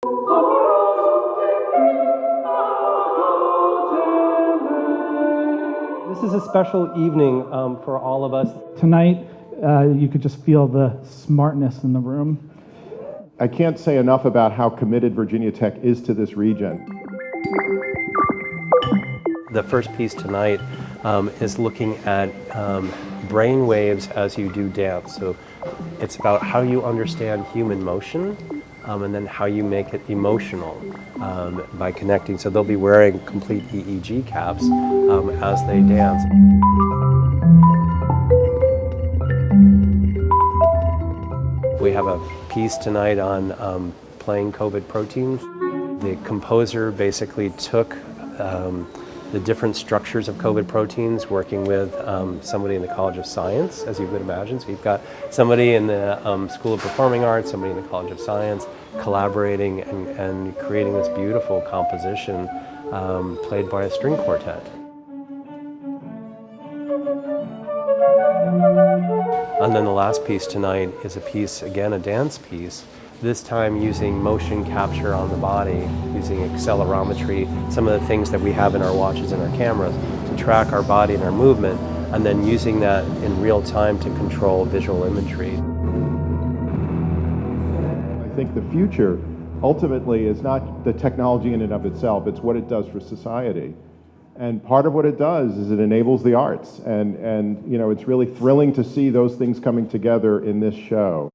This is a special evening for all of us. Tonight, you could just feel the smartness in the room. I can't say enough about how committed Virginia Tech is to this region. The first piece tonight is looking at brain waves as you do dance. So it's about how you understand human motion and then how you make it emotional by connecting. So they'll be wearing complete EEG caps as they dance. We have a piece tonight on playing COVID proteins. The composer basically took the different structures of COVID proteins, working with somebody in the College of Science, as you would imagine. So you've got somebody in the School of Performing Arts, somebody in the College of Science, collaborating and creating this beautiful composition played by a string quartet. And then the last piece tonight is a piece, again, a dance piece, this time using motion capture on the body, using accelerometry, some of the things that we have in our watches and our cameras to track our body and our movement, and then using that in real time to control visual imagery. I think the future ultimately is not the technology in and of itself, it's what it does for society. And part of what it does is it enables the arts. And you know, it's really thrilling to see those things coming together in this show.